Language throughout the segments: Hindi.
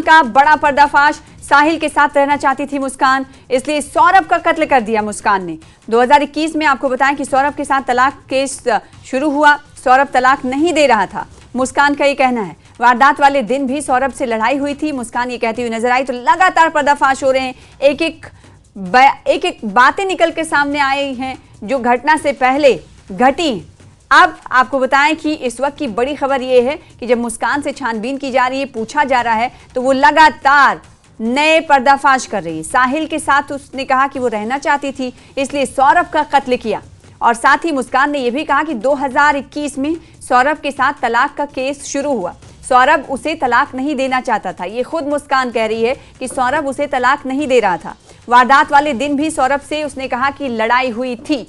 का बड़ा पर्दाफाश। साहिल के साथ रहना चाहती थी मुस्कान, इसलिए सौरभ का कत्ल कर दिया मुस्कान ने। 2021 में आपको बताएं कि सौरभ के साथ तलाक केस शुरू हुआ। सौरभ तलाक नहीं दे रहा था, मुस्कान का ये कहना है। वारदात वाले दिन भी सौरभ से लड़ाई हुई थी, मुस्कान ये कहती हुई नजर आई। तो लगातार पर्दाफाश हो रहे हैं, एक एक बातें निकल के सामने आई हैं जो घटना से पहले घटी। अब आपको बताएं कि इस वक्त की बड़ी खबर यह है कि जब मुस्कान से छानबीन की जा रही है, पूछा जा रहा है, तो वो लगातार नए पर्दाफाश कर रही है। साहिल के साथ उसने कहा कि वो रहना चाहती थी, इसलिए सौरभ का कत्ल किया। और साथ ही मुस्कान ने यह भी कहा कि 2021 में सौरभ के साथ तलाक का केस शुरू हुआ। सौरभ उसे तलाक नहीं देना चाहता था, ये खुद मुस्कान कह रही है कि सौरभ उसे तलाक नहीं दे रहा था। वारदात वाले दिन भी सौरभ से उसने कहा कि लड़ाई हुई थी।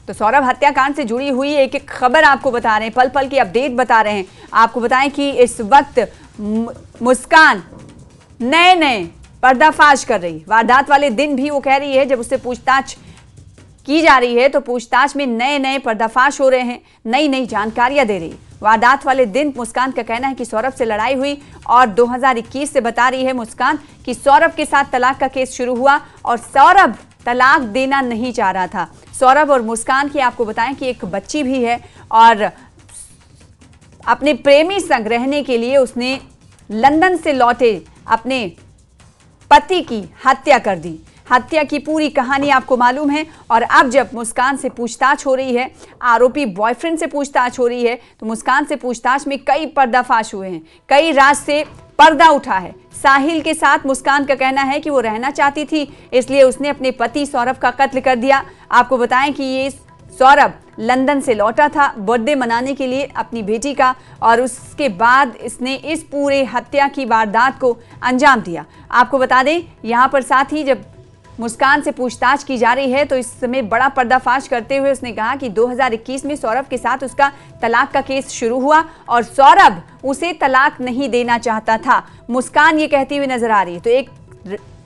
तो सौरभ हत्याकांड से जुड़ी हुई एक एक खबर आपको बता रहे हैं, पल पल की अपडेट बता रहे हैं। आपको बताएं कि इस वक्त मुस्कान नए नए पर्दाफाश कर रही। वारदात वाले दिन भी वो कह रही है, जब उससे पूछताछ की जा रही है तो पूछताछ में नए नए पर्दाफाश हो रहे हैं, नई नई जानकारियां दे रही। वारदात वाले दिन मुस्कान का कहना है कि सौरभ से लड़ाई हुई और 2021 से बता रही है मुस्कान कि सौरभ के साथ तलाक का केस शुरू हुआ और सौरभ तलाक देना नहीं चाह रहा था। सौरभ और मुस्कान की आपको बताएं कि एक बच्ची भी है और अपने प्रेमी संग रहने के लिए उसने लंदन से लौटे अपने पति की हत्या कर दी। हत्या की पूरी कहानी आपको मालूम है। और अब जब मुस्कान से पूछताछ हो रही है, आरोपी बॉयफ्रेंड से पूछताछ हो रही है, तो मुस्कान से पूछताछ में कई पर्दाफाश हुए हैं, कई राज से पर्दा उठा है। साहिल के साथ मुस्कान का कहना है कि वो रहना चाहती थी, इसलिए उसने अपने पति सौरभ का कत्ल कर दिया। आपको बताएं कि ये सौरभ लंदन से लौटा था बर्थडे मनाने के लिए अपनी बेटी का, और उसके बाद इसने इस पूरे हत्या की वारदात को अंजाम दिया। आपको बता दें यहाँ पर साथ ही जब मुस्कान से पूछताछ की जा रही है तो इस समय बड़ा पर्दाफाश करते हुए उसने कहा कि 2021 में सौरभ के साथ उसका तलाक का केस शुरू हुआ और सौरभ उसे तलाक नहीं देना चाहता था। मुस्कान ये कहती हुई नजर आ रही है। तो एक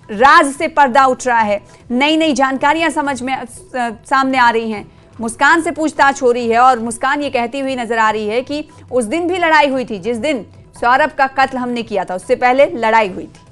राज से पर्दा उठ रहा है, नई नई जानकारियां समझ में सामने आ रही हैं। मुस्कान से पूछताछ हो रही है और मुस्कान ये कहती हुई नजर आ रही है कि उस दिन भी लड़ाई हुई थी, जिस दिन सौरभ का कत्ल हमने किया था, उससे पहले लड़ाई हुई थी।